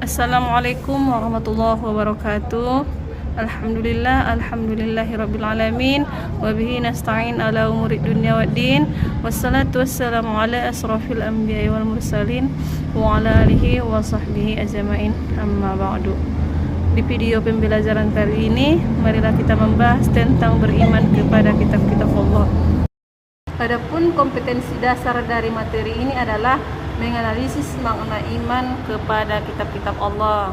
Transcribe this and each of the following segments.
Assalamualaikum warahmatullahi wabarakatuh. Alhamdulillahirabbil alamin wa bihi nasta'in ala umurid dunya waddin. Wassalatu wassalamu ala asrafil anbiya'i wal mursalin wa ala alihi wa sahbihi ajma'in. Amma ba'du. Di video pembelajaran kali ini, marilah kita membahas tentang beriman kepada kitab-kitab Allah. Adapun kompetensi dasar dari materi ini adalah menganalisis makna iman kepada kitab-kitab Allah.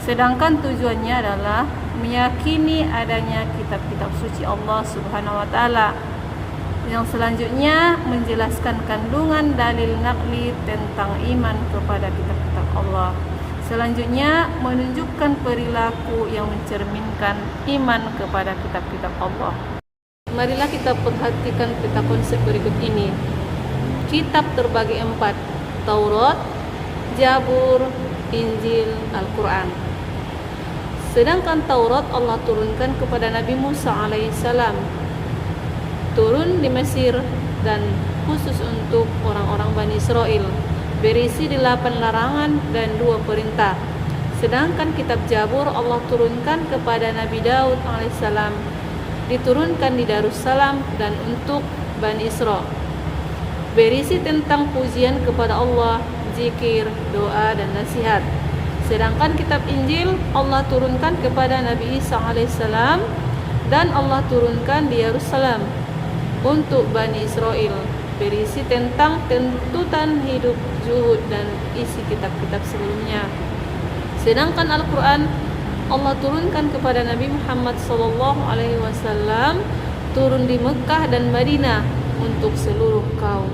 Sedangkan tujuannya adalah meyakini adanya kitab-kitab suci Allah Subhanahu wa taala. Yang selanjutnya menjelaskan kandungan dalil naqli tentang iman kepada kitab-kitab Allah. Selanjutnya menunjukkan perilaku yang mencerminkan iman kepada kitab-kitab Allah. Marilah kita perhatikan peta konsep berikut ini. Kitab terbagi 4, Taurat, Zabur, Injil, Al-Quran. Sedangkan Taurat Allah turunkan kepada Nabi Musa alaihissalam, turun di Mesir dan khusus untuk orang-orang Bani Israel, berisi 8 larangan dan 2 perintah. Sedangkan kitab Zabur Allah turunkan kepada Nabi Daud alaihissalam, diturunkan di Darussalam dan untuk Bani Israel, berisi tentang pujian kepada Allah, zikir, doa, dan nasihat. Sedangkan kitab Injil Allah turunkan kepada Nabi Isa alaihissalam dan Allah turunkan di Yerusalem untuk Bani Israel, berisi tentang tuntutan hidup, zuhud, dan isi kitab-kitab sebelumnya. Sedangkan Al-Quran Allah turunkan kepada Nabi Muhammad SAW, turun di Mekah dan Madinah untuk seluruh kaum,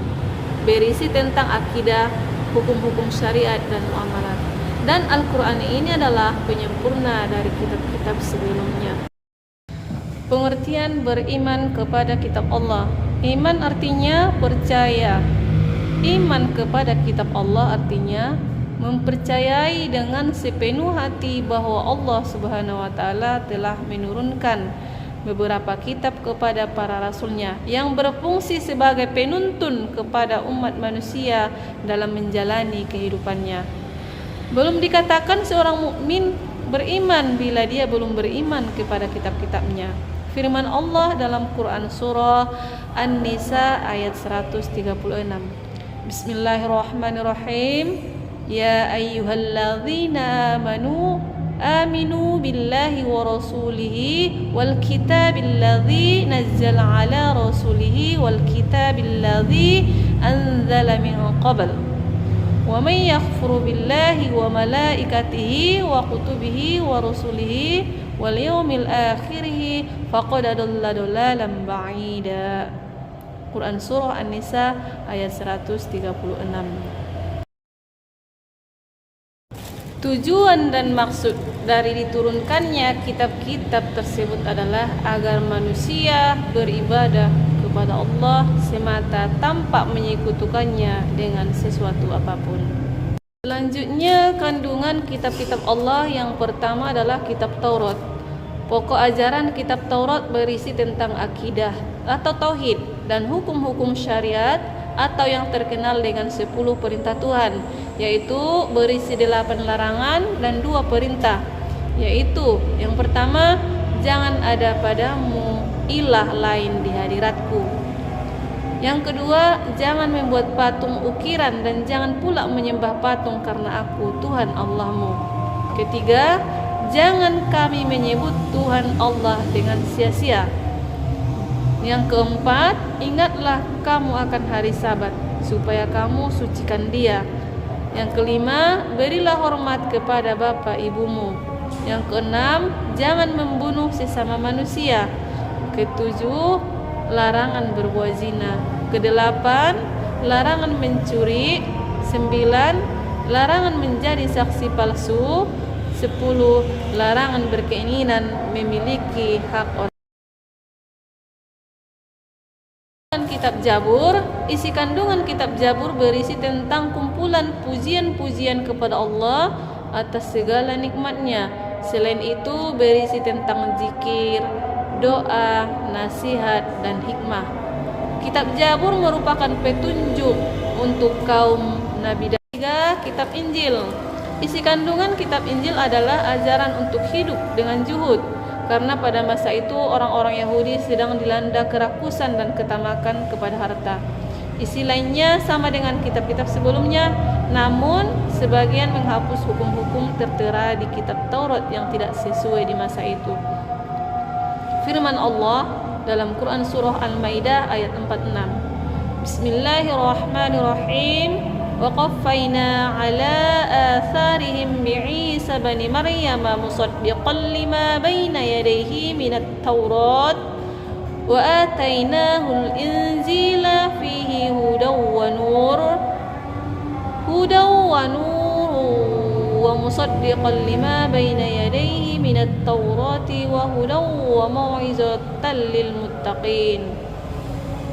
berisi tentang akidah, hukum-hukum syariat, dan muamalat. Dan Al-Quran ini adalah penyempurna dari kitab-kitab sebelumnya. Pengertian beriman kepada kitab Allah. Iman artinya percaya. Iman kepada kitab Allah artinya mempercayai dengan sepenuh hati bahwa Allah Subhanahu wa taala telah menurunkan beberapa kitab kepada para rasulnya yang berfungsi sebagai penuntun kepada umat manusia dalam menjalani kehidupannya. Belum dikatakan seorang mukmin beriman bila dia belum beriman kepada kitab-kitabnya. Firman Allah dalam Quran surah An-Nisa ayat 136. Bismillahirrahmanirrahim. Ya ayyuhalladzina aminu billahi wa rasulihi wal kitabil ladzi nazzala ala rasulihi wal kitabil ladzi anzala min qabl wa man yakfur billahi wa malaikatihi wa kutubihi wa rusulihi wal yawmil akhir faqad adalla dalalan ba'ida. Quran surah An-Nisa ayat 136. Tujuan dan maksud dari diturunkannya kitab-kitab tersebut adalah agar manusia beribadah kepada Allah semata tanpa menyekutukannya dengan sesuatu apapun. Selanjutnya, kandungan kitab-kitab Allah yang pertama adalah kitab Taurat. Pokok ajaran kitab Taurat berisi tentang akidah atau tauhid dan hukum-hukum syariat atau yang terkenal dengan 10 perintah Tuhan, yaitu berisi 8 larangan dan 2 perintah, yaitu yang pertama, jangan ada padamu ilah lain di hadiratku. Yang kedua, jangan membuat patung ukiran dan jangan pula menyembah patung karena aku Tuhan Allahmu. Ketiga, jangan kami menyebut Tuhan Allah dengan sia-sia. Yang keempat, ingatlah kamu akan hari Sabat supaya kamu sucikan dia. Yang kelima, berilah hormat kepada bapa ibumu. Yang keenam, jangan membunuh sesama manusia. Ketujuh, larangan berbuat zina. Kedelapan, larangan mencuri. 9, larangan menjadi saksi palsu. 10, larangan berkeinginan memiliki hak orang. Kitab Zabur, isi kandungan kitab Zabur berisi tentang kumpulan pujian-pujian kepada Allah atas segala nikmatnya. Selain itu berisi tentang zikir, doa, nasihat, dan hikmah. Kitab Zabur merupakan petunjuk untuk kaum Nabi. Kitab Injil Isi kandungan kitab Injil adalah ajaran untuk hidup dengan zuhud, karena pada masa itu orang-orang Yahudi sedang dilanda kerakusan dan ketamakan kepada harta. Isi lainnya sama dengan kitab-kitab sebelumnya, namun sebagian menghapus hukum-hukum tertera di kitab Taurat yang tidak sesuai di masa itu. Firman Allah dalam Quran surah Al-Maidah ayat 46. Bismillahirrahmanirrahim. وقفينا على آثارهم بعيسى بن مريم مصدقا لما بين يديه من التوراة وآتيناه الإنجيل فيه هدى ونور ومصدقا لما بين يديه من التوراة وهدى وموعظة للمتقين.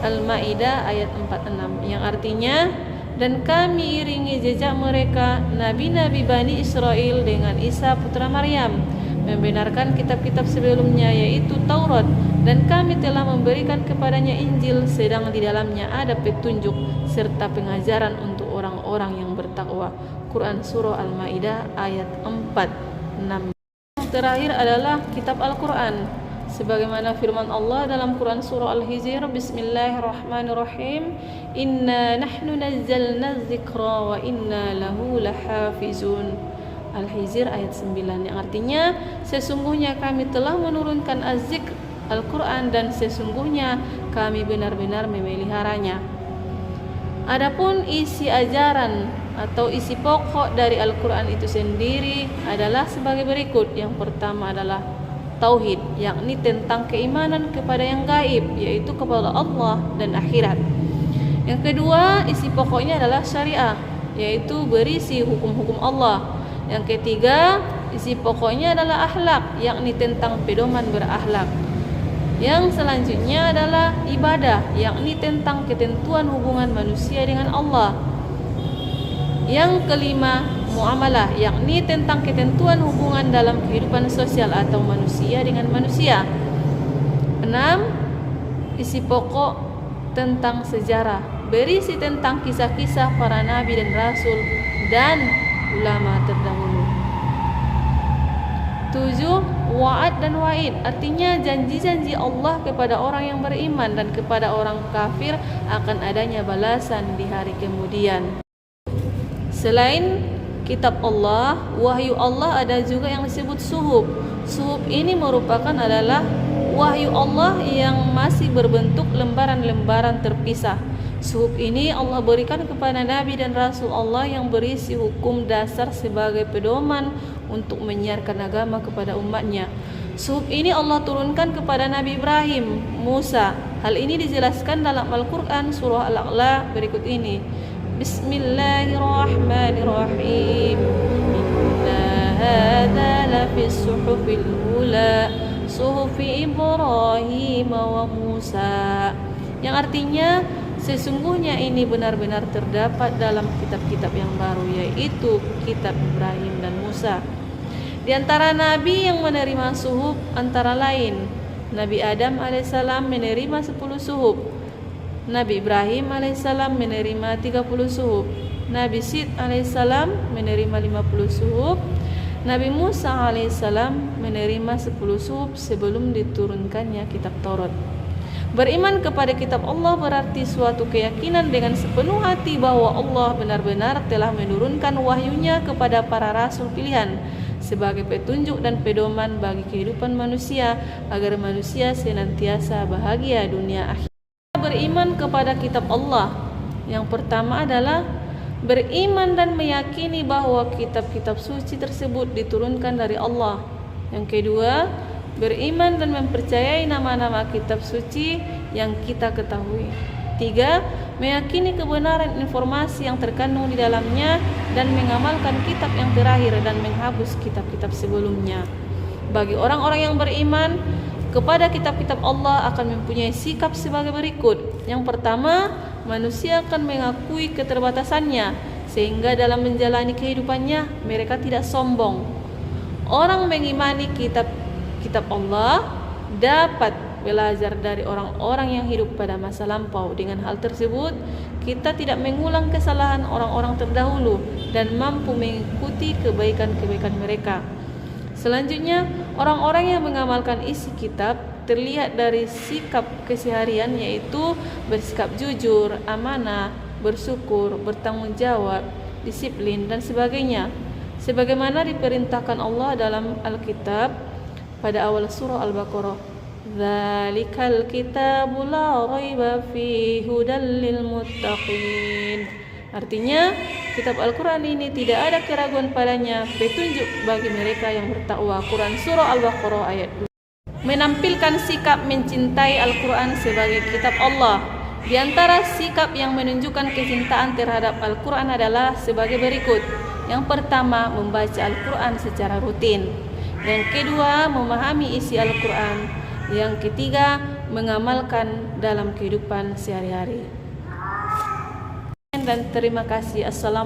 Al-Maidah ayat 46, yang artinya, dan kami iringi jejak mereka nabi-nabi Bani Israel dengan Isa putra Maryam, membenarkan kitab-kitab sebelumnya yaitu Taurat, dan kami telah memberikan kepadanya Injil, sedang di dalamnya ada petunjuk serta pengajaran untuk orang-orang yang bertakwa. Quran surah Al-Maidah ayat 46. Yang terakhir adalah kitab Al-Quran, sebagaimana firman Allah dalam Quran surah Al-Hijr, Bismillahirrahmanirrahim, Inna nahnu nazzalna dzikra wa inna lahu lahafizun. Al-Hijr ayat 9, yang artinya, sesungguhnya kami telah menurunkan az-zikr Al-Quran dan sesungguhnya kami benar-benar memeliharanya. Adapun isi ajaran atau isi pokok dari Al-Quran itu sendiri adalah sebagai berikut. Yang pertama adalah tauhid, yakni tentang keimanan kepada yang gaib, yaitu kepada Allah dan akhirat. Yang kedua, isi pokoknya adalah syariah, yaitu berisi hukum-hukum Allah. Yang ketiga, isi pokoknya adalah akhlak, yakni tentang pedoman berakhlak. Yang selanjutnya adalah ibadah, yakni tentang ketentuan hubungan manusia dengan Allah. Yang kelima, muamalah, yakni tentang ketentuan hubungan dalam kehidupan sosial atau manusia dengan manusia. 6. Isi pokok tentang sejarah, berisi tentang kisah-kisah para nabi dan rasul dan ulama terdahulu. 7. Wa'ad dan wa'id, artinya janji-janji Allah kepada orang yang beriman dan kepada orang kafir akan adanya balasan di hari kemudian. Selain kitab Allah, wahyu Allah ada juga yang disebut suhuf. Suhuf ini merupakan adalah wahyu Allah yang masih berbentuk lembaran-lembaran terpisah. Suhuf ini Allah berikan kepada Nabi dan Rasul Allah yang berisi hukum dasar sebagai pedoman untuk menyiarkan agama kepada umatnya. Suhuf ini Allah turunkan kepada Nabi Ibrahim, Musa. Hal ini dijelaskan dalam Al-Quran surah Al-A'la berikut ini. Bismillahirrahmanirrahim. Inna hadza lafis suhufil ula suhufi Ibrahim wa Musa. Yang artinya, sesungguhnya ini benar-benar terdapat dalam kitab-kitab yang baru, yaitu kitab Ibrahim dan Musa. Di antara nabi yang menerima suhuf antara lain Nabi Adam alaihissalam menerima 10 suhuf, Nabi Ibrahim alaihissalam menerima 30 suhuf, Nabi Sid alaihissalam menerima 50 suhuf, Nabi Musa alaihissalam menerima 10 suhuf sebelum diturunkannya kitab Taurat. Beriman kepada kitab Allah berarti suatu keyakinan dengan sepenuh hati bahwa Allah benar-benar telah menurunkan wahyunya kepada para rasul pilihan sebagai petunjuk dan pedoman bagi kehidupan manusia agar manusia senantiasa bahagia dunia akhirat. Beriman kepada kitab Allah, yang pertama adalah beriman dan meyakini bahwa kitab-kitab suci tersebut diturunkan dari Allah. Yang kedua, beriman dan mempercayai nama-nama kitab suci yang kita ketahui. 3. Meyakini kebenaran informasi yang terkandung di dalamnya dan mengamalkan kitab yang terakhir dan menghapus kitab-kitab sebelumnya. Bagi orang-orang yang beriman kepada kitab-kitab Allah akan mempunyai sikap sebagai berikut. Yang pertama, manusia akan mengakui keterbatasannya sehingga dalam menjalani kehidupannya mereka tidak sombong. Orang mengimani kitab Allah dapat belajar dari orang-orang yang hidup pada masa lampau. Dengan hal tersebut, kita tidak mengulang kesalahan orang-orang terdahulu dan mampu mengikuti kebaikan-kebaikan mereka. Selanjutnya, orang-orang yang mengamalkan isi kitab terlihat dari sikap keseharian, yaitu bersikap jujur, amanah, bersyukur, bertanggung jawab, disiplin, dan sebagainya. Sebagaimana diperintahkan Allah dalam Alkitab pada awal surah Al-Baqarah. Dzalikal kitabu la raiba fihi hudal lil muttaqin. Artinya, kitab Al-Quran ini tidak ada keraguan padanya, petunjuk bagi mereka yang bertakwa. Quran surah Al-Baqarah ayat 2. Menampilkan sikap mencintai Al-Quran sebagai kitab Allah. Di antara sikap yang menunjukkan kecintaan terhadap Al-Quran adalah sebagai berikut. Yang pertama, membaca Al-Quran secara rutin. Yang kedua, memahami isi Al-Quran. Yang ketiga, mengamalkan dalam kehidupan sehari-hari. Dan terima kasih. Assalamualaikum.